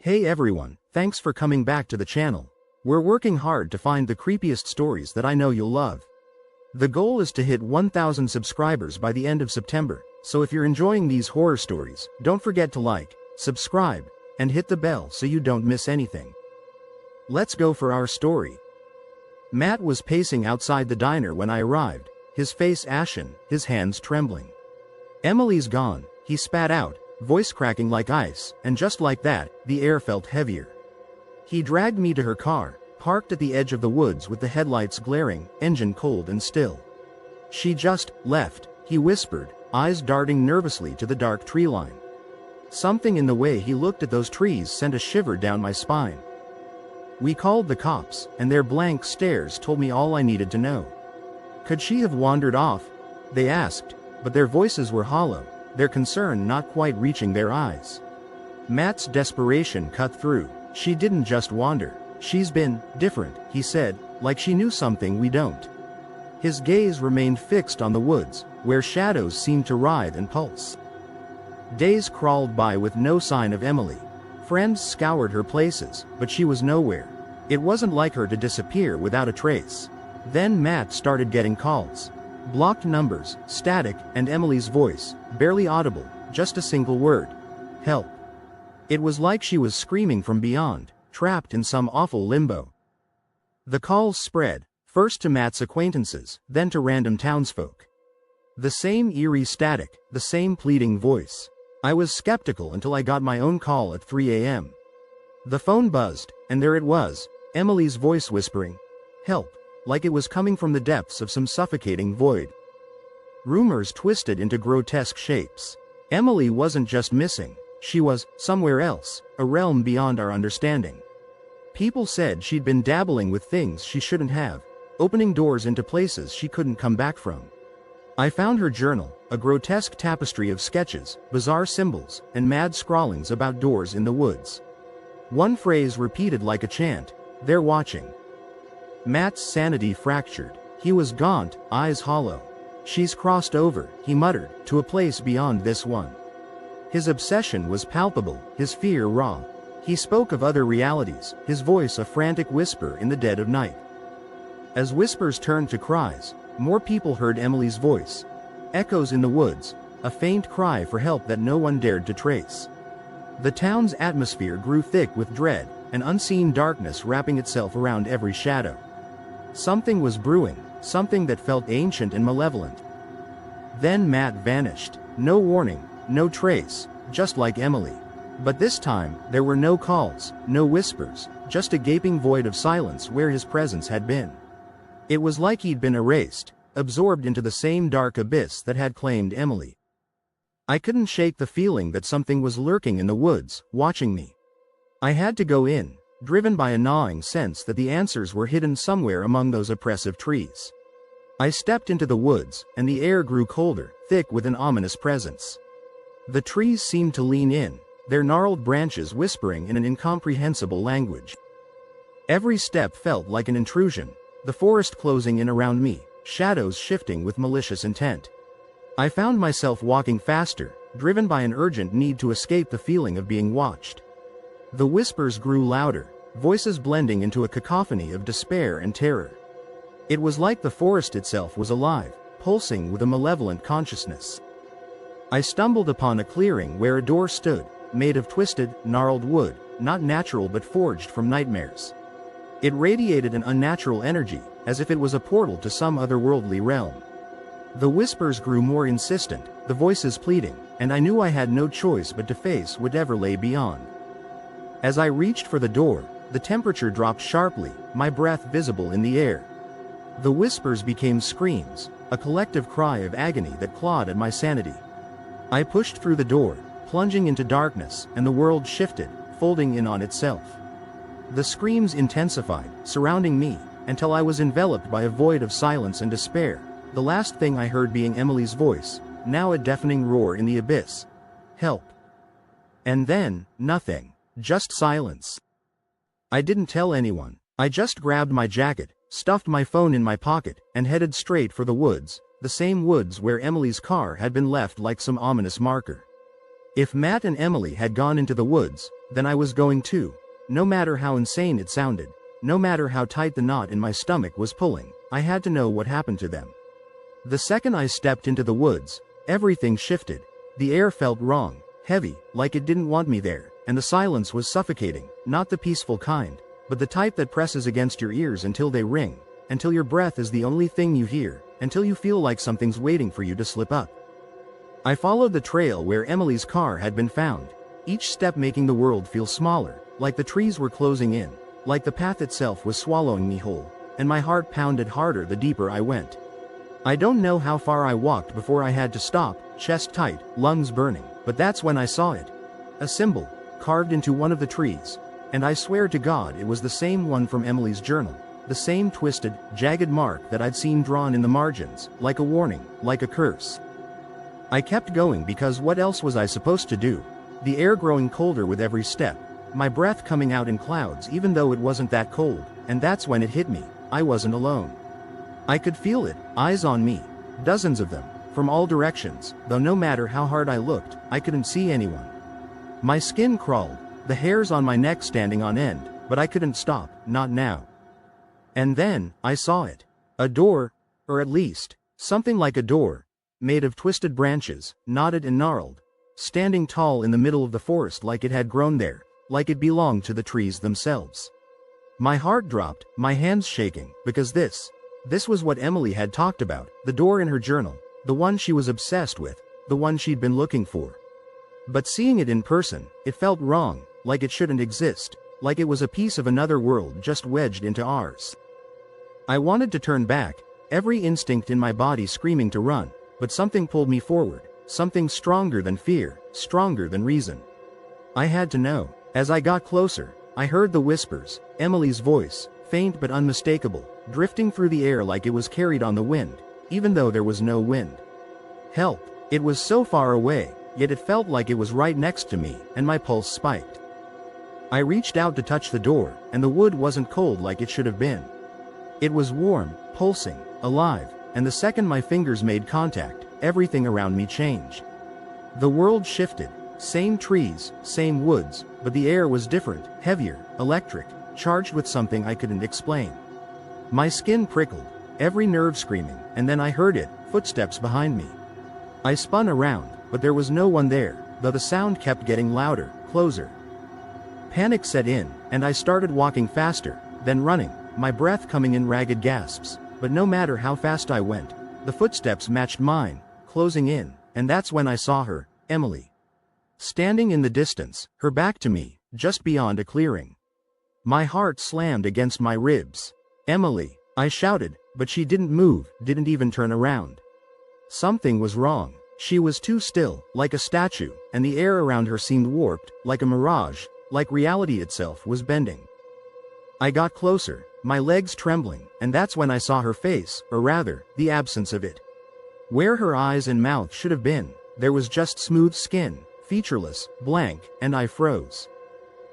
Hey everyone, thanks for coming back to the channel. We're working hard to find the creepiest stories that I know you'll love. The goal is to hit 1,000 subscribers by the end of September, so if you're enjoying these horror stories, don't forget to like, subscribe, and hit the bell so you don't miss anything. Let's go for our story. Matt was pacing outside the diner when I arrived, his face ashen, his hands trembling. "Emily's gone," he spat out, voice cracking like ice, and just like that, the air felt heavier. He dragged me to her car, parked at the edge of the woods with the headlights glaring, engine cold and still. "She just left," he whispered, eyes darting nervously to the dark tree line. Something in the way he looked at those trees sent a shiver down my spine. "We called the cops, and their blank stares told me all I needed to know." "Could she have wandered off?" they asked, but their voices were hollow, their concern not quite reaching their eyes. Matt's desperation cut through. "She didn't just wander. She's been different," he said, like she knew something we don't. His gaze remained fixed on the woods, where shadows seemed to writhe and pulse. Days crawled by with no sign of Emily. Friends scoured her places, but she was nowhere. It wasn't like her to disappear without a trace. Then Matt started getting calls. Blocked numbers, static, and Emily's voice, barely audible, just a single word. "Help." It was like she was screaming from beyond, trapped in some awful limbo. The calls spread, first to Matt's acquaintances, then to random townsfolk. The same eerie static, the same pleading voice. I was skeptical until I got my own call at 3 a.m. The phone buzzed, and there it was, Emily's voice whispering, "Help," like it was coming from the depths of some suffocating void. Rumors twisted into grotesque shapes. Emily wasn't just missing, she was somewhere else, a realm beyond our understanding. People said she'd been dabbling with things she shouldn't have, opening doors into places she couldn't come back from. I found her journal, a grotesque tapestry of sketches, bizarre symbols, and mad scrawlings about doors in the woods. One phrase repeated like a chant, "They're watching." Matt's sanity fractured. He was gaunt, eyes hollow. "She's crossed over," he muttered, "to a place beyond this one." His obsession was palpable, his fear raw. He spoke of other realities, his voice a frantic whisper in the dead of night. As whispers turned to cries, more people heard Emily's voice. Echoes in the woods, a faint cry for help that no one dared to trace. The town's atmosphere grew thick with dread, an unseen darkness wrapping itself around every shadow. Something was brewing, something that felt ancient and malevolent. Then Matt vanished. No warning, no trace, just like Emily. But this time, there were no calls, no whispers, just a gaping void of silence where his presence had been. It was like he'd been erased, absorbed into the same dark abyss that had claimed Emily. I couldn't shake the feeling that something was lurking in the woods, watching me. I had to go in, driven by a gnawing sense that the answers were hidden somewhere among those oppressive trees. I stepped into the woods, and the air grew colder, thick with an ominous presence. The trees seemed to lean in, their gnarled branches whispering in an incomprehensible language. Every step felt like an intrusion, the forest closing in around me, shadows shifting with malicious intent. I found myself walking faster, driven by an urgent need to escape the feeling of being watched. The whispers grew louder, voices blending into a cacophony of despair and terror. It was like the forest itself was alive, pulsing with a malevolent consciousness. I stumbled upon a clearing where a door stood, made of twisted, gnarled wood, not natural but forged from nightmares. It radiated an unnatural energy, as if it was a portal to some otherworldly realm. The whispers grew more insistent, the voices pleading, and I knew I had no choice but to face whatever lay beyond. As I reached for the door, the temperature dropped sharply, my breath visible in the air. The whispers became screams, a collective cry of agony that clawed at my sanity. I pushed through the door, plunging into darkness, and the world shifted, folding in on itself. The screams intensified, surrounding me, until I was enveloped by a void of silence and despair, the last thing I heard being Emily's voice, now a deafening roar in the abyss. "Help." And then, nothing. Just silence. I didn't tell anyone. I just grabbed my jacket, stuffed my phone in my pocket, and headed straight for the woods, the same woods where Emily's car had been left like some ominous marker. If Matt and Emily had gone into the woods, then I was going too. No matter how insane it sounded, no matter how tight the knot in my stomach was pulling, I had to know what happened to them. The second I stepped into the woods, everything shifted. The air felt wrong, heavy, like it didn't want me there, and the silence was suffocating, not the peaceful kind, but the type that presses against your ears until they ring, until your breath is the only thing you hear, until you feel like something's waiting for you to slip up. I followed the trail where Emily's car had been found, each step making the world feel smaller, like the trees were closing in, like the path itself was swallowing me whole, and my heart pounded harder the deeper I went. I don't know how far I walked before I had to stop, chest tight, lungs burning, but that's when I saw it. A symbol, carved into one of the trees, and I swear to God it was the same one from Emily's journal, the same twisted, jagged mark that I'd seen drawn in the margins, like a warning, like a curse. I kept going because what else was I supposed to do? The air growing colder with every step, my breath coming out in clouds even though it wasn't that cold, and that's when it hit me, I wasn't alone. I could feel it, eyes on me, dozens of them, from all directions, though no matter how hard I looked, I couldn't see anyone. My skin crawled, the hairs on my neck standing on end, but I couldn't stop, not now. And then, I saw it. A door, or at least, something like a door, made of twisted branches, knotted and gnarled, standing tall in the middle of the forest like it had grown there, like it belonged to the trees themselves. My heart dropped, my hands shaking, because this was what Emily had talked about, the door in her journal, the one she was obsessed with, the one she'd been looking for. But seeing it in person, it felt wrong, like it shouldn't exist, like it was a piece of another world just wedged into ours. I wanted to turn back, every instinct in my body screaming to run, but something pulled me forward, something stronger than fear, stronger than reason. I had to know. As I got closer, I heard the whispers, Emily's voice, faint but unmistakable, drifting through the air like it was carried on the wind, even though there was no wind. Help! It was so far away, yet it felt like it was right next to me, and my pulse spiked. I reached out to touch the door, and the wood wasn't cold like it should have been. It was warm, pulsing, alive, and the second my fingers made contact, everything around me changed. The world shifted, same trees, same woods, but the air was different, heavier, electric, charged with something I couldn't explain. My skin prickled, every nerve screaming, and then I heard it, footsteps behind me. I spun around, but there was no one there, though the sound kept getting louder, closer. Panic set in, and I started walking faster, then running, my breath coming in ragged gasps. But no matter how fast I went, the footsteps matched mine, closing in, and that's when I saw her, Emily. Standing in the distance, her back to me, just beyond a clearing. My heart slammed against my ribs. Emily, I shouted, but she didn't move, didn't even turn around. Something was wrong. She was too still, like a statue, and the air around her seemed warped, like a mirage, like reality itself was bending. I got closer, my legs trembling, and that's when I saw her face, or rather, the absence of it. Where her eyes and mouth should have been, there was just smooth skin, featureless, blank, and I froze.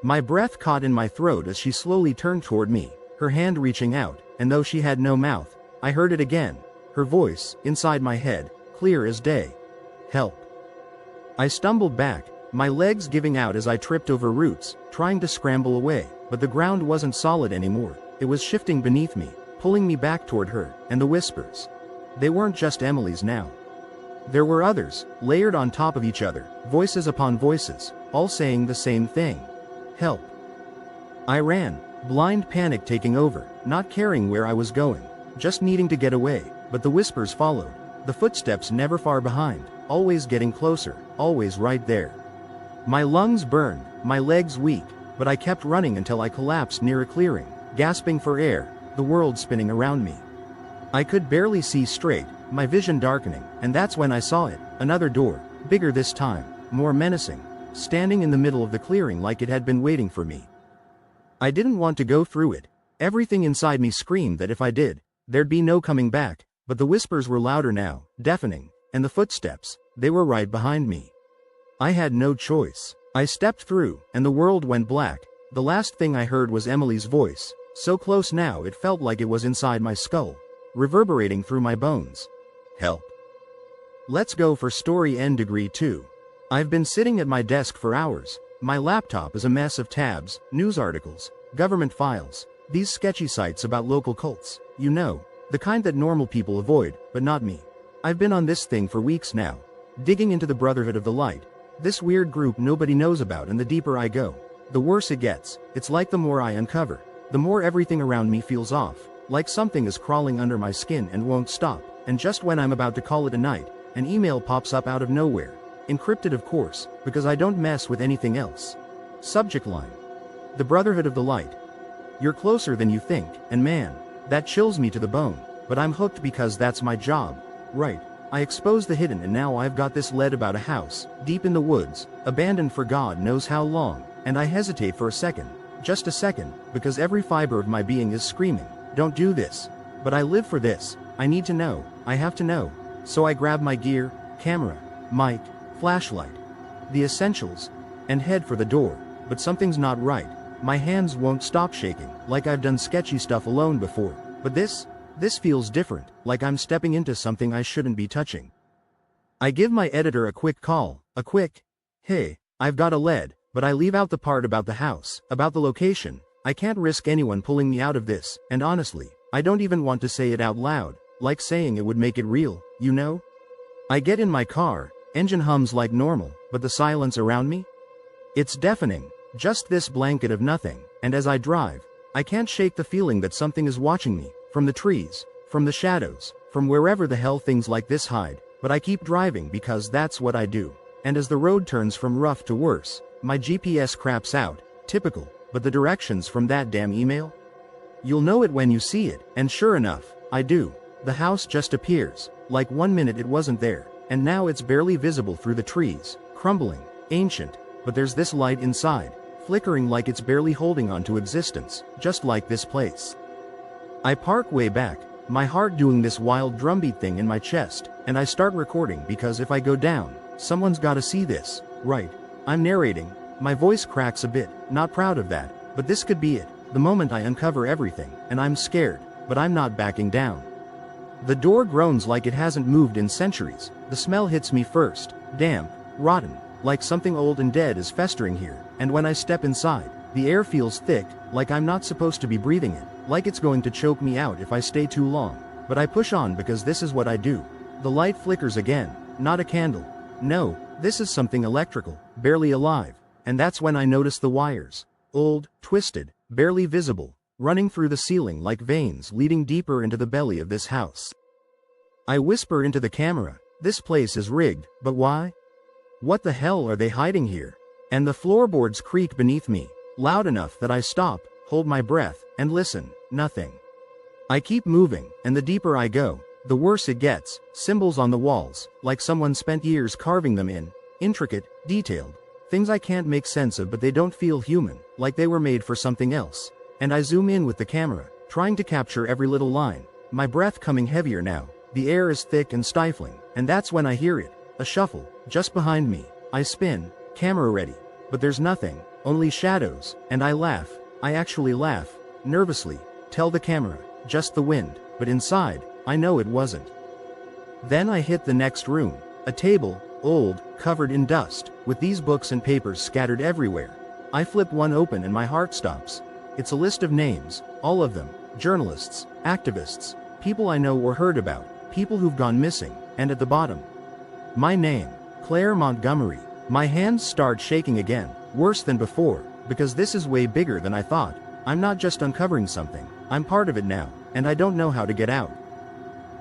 My breath caught in my throat as she slowly turned toward me, her hand reaching out, and though she had no mouth, I heard it again, her voice, inside my head, clear as day. Help. I stumbled back, my legs giving out as I tripped over roots, trying to scramble away, but the ground wasn't solid anymore. It was shifting beneath me, pulling me back toward her, and the whispers. They weren't just Emily's now. There were others, layered on top of each other, voices upon voices, all saying the same thing. Help. I ran, blind panic taking over, not caring where I was going, just needing to get away, but the whispers followed, the footsteps never far behind, always getting closer, always right there. My lungs burned, my legs weak, but I kept running until I collapsed near a clearing, gasping for air, the world spinning around me. I could barely see straight, my vision darkening, and that's when I saw it, another door, bigger this time, more menacing, standing in the middle of the clearing like it had been waiting for me. I didn't want to go through it. Everything inside me screamed that if I did, there'd be no coming back, but the whispers were louder now, deafening, and the footsteps, they were right behind me. I had no choice. I stepped through, and the world went black. The last thing I heard was Emily's voice, so close now it felt like it was inside my skull, reverberating through my bones. Help. Let's go for story end degree 2. I've been sitting at my desk for hours. My laptop is a mess of tabs, news articles, government files, these sketchy sites about local cults. You know, the kind that normal people avoid, but not me. I've been on this thing for weeks now, digging into the Brotherhood of the Light, this weird group nobody knows about, and the deeper I go, the worse it gets. It's like the more I uncover, the more everything around me feels off, like something is crawling under my skin and won't stop. And just when I'm about to call it a night, an email pops up out of nowhere. Encrypted, of course, because I don't mess with anything else. Subject line: The Brotherhood of the Light. You're closer than you think, and man, that chills me to the bone, but I'm hooked because that's my job. Right. I expose the hidden, and now I've got this lead about a house, deep in the woods, abandoned for God knows how long, and I hesitate for a second, just a second, because every fiber of my being is screaming, don't do this. But I live for this, I need to know, I have to know. So I grab my gear, camera, mic, flashlight, the essentials, and head for the door. But something's not right. My hands won't stop shaking, like I've done sketchy stuff alone before. But this feels different, like I'm stepping into something I shouldn't be touching. I give my editor a quick call, hey, I've got a lead, but I leave out the part about the house, about the location. I can't risk anyone pulling me out of this, and honestly, I don't even want to say it out loud, like saying it would make it real, you know? I get in my car, engine hums like normal, but the silence around me? It's deafening, just this blanket of nothing, and as I drive, I can't shake the feeling that something is watching me, from the trees, from the shadows, from wherever the hell things like this hide. But I keep driving because that's what I do. And as the road turns from rough to worse, my GPS craps out, typical, but the directions from that damn email? You'll know it when you see it, and sure enough, I do. The house just appears, like 1 minute it wasn't there, and now it's barely visible through the trees, crumbling, ancient, but there's this light inside, flickering like it's barely holding on to existence, just like this place. I park way back, my heart doing this wild drumbeat thing in my chest, and I start recording because if I go down, someone's gotta see this, right? I'm narrating, my voice cracks a bit, not proud of that, but this could be it, the moment I uncover everything, and I'm scared, but I'm not backing down. The door groans like it hasn't moved in centuries, the smell hits me first, damp, rotten, like something old and dead is festering here, and when I step inside, the air feels thick, like I'm not supposed to be breathing it, like it's going to choke me out if I stay too long. But I push on because this is what I do. The light flickers again, not a candle. No, this is something electrical, barely alive, and that's when I notice the wires. Old, twisted, barely visible, running through the ceiling like veins leading deeper into the belly of this house. I whisper into the camera, this place is rigged, but why? What the hell are they hiding here? And the floorboards creak beneath me, loud enough that I stop, hold my breath, and listen. Nothing. I keep moving, and the deeper I go, the worse it gets. Symbols on the walls, like someone spent years carving them in. Intricate, detailed. Things I can't make sense of, but they don't feel human, like they were made for something else. And I zoom in with the camera, trying to capture every little line. My breath coming heavier now. The air is thick and stifling, and that's when I hear it. A shuffle, just behind me. I spin, camera ready. But there's nothing, only shadows, and I laugh. I actually laugh, nervously. Tell the camera, just the wind, but inside, I know it wasn't. Then I hit the next room, a table, old, covered in dust, with these books and papers scattered everywhere. I flip one open and my heart stops. It's a list of names, all of them, journalists, activists, people I know or heard about, people who've gone missing, and at the bottom, my name, Claire Montgomery. My hands start shaking again, worse than before, because this is way bigger than I thought. I'm not just uncovering something, I'm part of it now, and I don't know how to get out.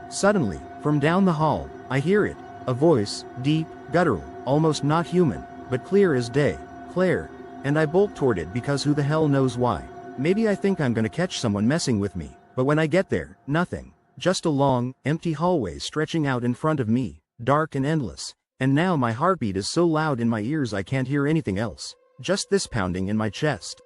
Suddenly, from down the hall, I hear it, a voice, deep, guttural, almost not human, but clear as day. Claire. And I bolt toward it because who the hell knows why. Maybe I think I'm gonna catch someone messing with me, but when I get there, nothing. Just a long, empty hallway stretching out in front of me, dark and endless. And now my heartbeat is so loud in my ears I can't hear anything else. Just this pounding in my chest.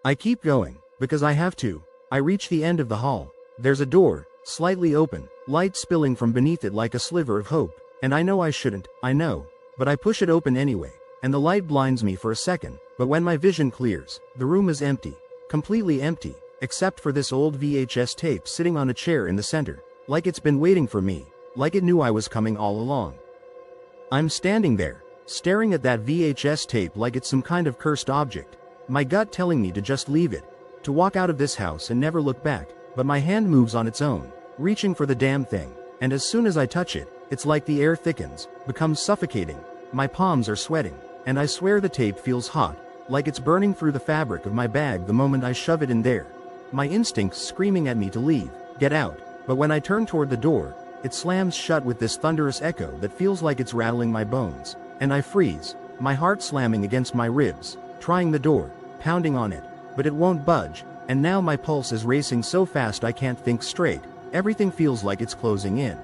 I keep going, because I have to. I reach the end of the hall. There's a door, slightly open, light spilling from beneath it like a sliver of hope. And I know I shouldn't, I know. But I push it open anyway, and the light blinds me for a second. But when my vision clears, the room is empty. Completely empty, except for this old VHS tape sitting on a chair in the center. Like it's been waiting for me, like it knew I was coming all along. I'm standing there, staring at that VHS tape like it's some kind of cursed object. My gut telling me to just leave it, to walk out of this house and never look back, but my hand moves on its own, reaching for the damn thing, and as soon as I touch it, it's like the air thickens, becomes suffocating. My palms are sweating, and I swear the tape feels hot, like it's burning through the fabric of my bag the moment I shove it in there. My instincts screaming at me to leave, get out, but when I turn toward the door, it slams shut with this thunderous echo that feels like it's rattling my bones, and I freeze, my heart slamming against my ribs, trying the door, pounding on it, but it won't budge, and now my pulse is racing so fast I can't think straight. Everything feels like it's closing in.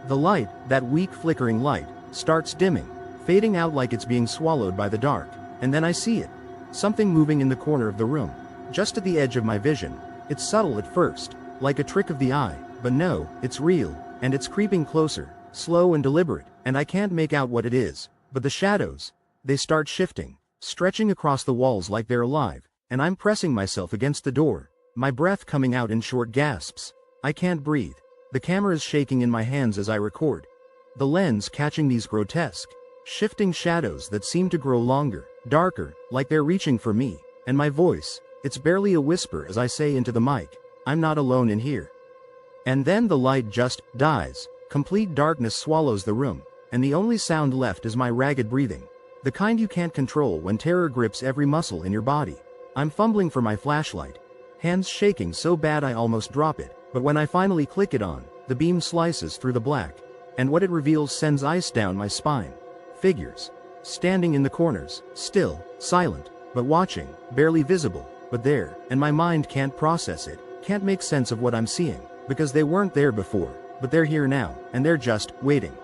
The light, that weak flickering light, starts dimming, fading out like it's being swallowed by the dark, and then I see it. Something moving in the corner of the room, just at the edge of my vision. It's subtle at first, like a trick of the eye, but no, it's real, and it's creeping closer, slow and deliberate, and I can't make out what it is, but the shadows, they start shifting, stretching across the walls like they're alive, and I'm pressing myself against the door, my breath coming out in short gasps. I can't breathe. The camera's shaking in my hands as I record, the lens catching these grotesque, shifting shadows that seem to grow longer, darker, like they're reaching for me, and my voice, it's barely a whisper as I say into the mic, I'm not alone in here. And then the light just dies, complete darkness swallows the room, and the only sound left is my ragged breathing, the kind you can't control when terror grips every muscle in your body. I'm fumbling for my flashlight, hands shaking so bad I almost drop it, but when I finally click it on, the beam slices through the black, and what it reveals sends ice down my spine. Figures, standing in the corners, still, silent, but watching, barely visible, but there, and my mind can't process it, can't make sense of what I'm seeing, because they weren't there before, but they're here now, and they're just waiting.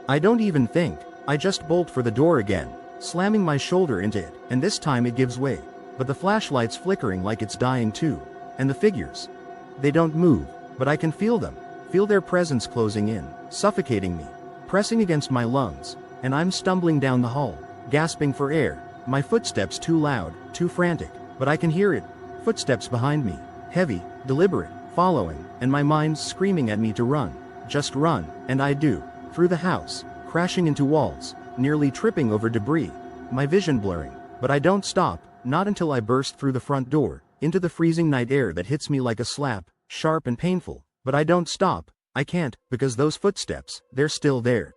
I don't even think, I just bolt for the door again, slamming my shoulder into it, and this time it gives way, but the flashlight's flickering like it's dying too, and the figures, they don't move, but I can feel them, feel their presence closing in, suffocating me, pressing against my lungs, and I'm stumbling down the hall, gasping for air, my footsteps too loud, too frantic, but I can hear it, footsteps behind me, heavy, deliberate, following, and my mind's screaming at me to run, just run, and I do, through the house, crashing into walls, nearly tripping over debris, my vision blurring, but I don't stop, not until I burst through the front door, into the freezing night air that hits me like a slap, sharp and painful, but I don't stop, I can't, because those footsteps, they're still there.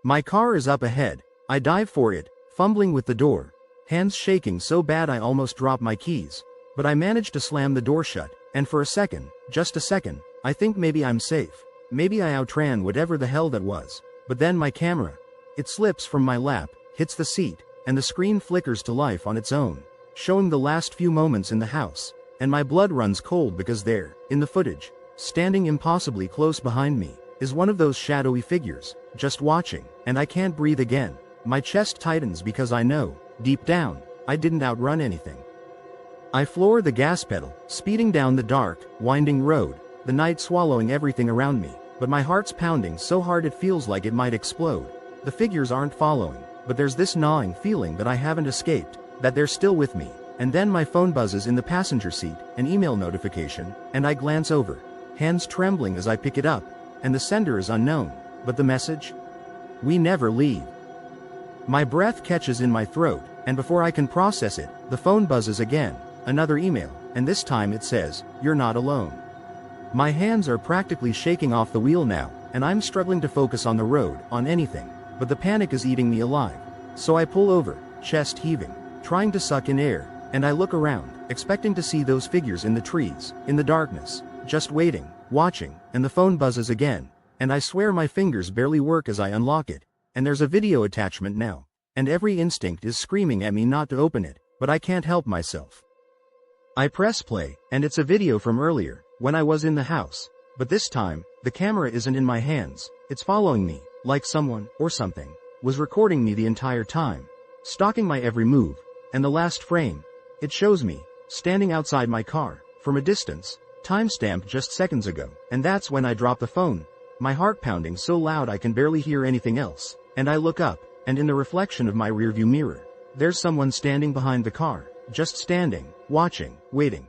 My car is up ahead, I dive for it, fumbling with the door, hands shaking so bad I almost drop my keys, but I manage to slam the door shut, and for a second, just a second, I think maybe I'm safe, maybe I outran whatever the hell that was, but then my camera, it slips from my lap, hits the seat, and the screen flickers to life on its own, showing the last few moments in the house, and my blood runs cold because there, in the footage, standing impossibly close behind me, is one of those shadowy figures, just watching, and I can't breathe again. My chest tightens because I know, deep down, I didn't outrun anything. I floor the gas pedal, speeding down the dark, winding road, the night swallowing everything around me, but my heart's pounding so hard it feels like it might explode. The figures aren't following, but there's this gnawing feeling that I haven't escaped, that they're still with me, and then my phone buzzes in the passenger seat, an email notification, and I glance over, hands trembling as I pick it up, and the sender is unknown, but the message? We never leave. My breath catches in my throat, and before I can process it, the phone buzzes again, another email, and this time it says, "You're not alone." My hands are practically shaking off the wheel now, and I'm struggling to focus on the road, on anything, but the panic is eating me alive. So I pull over, chest heaving, trying to suck in air, and I look around, expecting to see those figures in the trees, in the darkness, just waiting, watching, and the phone buzzes again, and I swear my fingers barely work as I unlock it, and there's a video attachment now, and every instinct is screaming at me not to open it, but I can't help myself. I press play, and it's a video from earlier, when I was in the house, but this time, the camera isn't in my hands, it's following me, like someone, or something, was recording me the entire time, stalking my every move, and the last frame, it shows me, standing outside my car, from a distance, timestamped just seconds ago, and that's when I drop the phone, my heart pounding so loud I can barely hear anything else, and I look up, and in the reflection of my rearview mirror, there's someone standing behind the car, just standing, watching, waiting.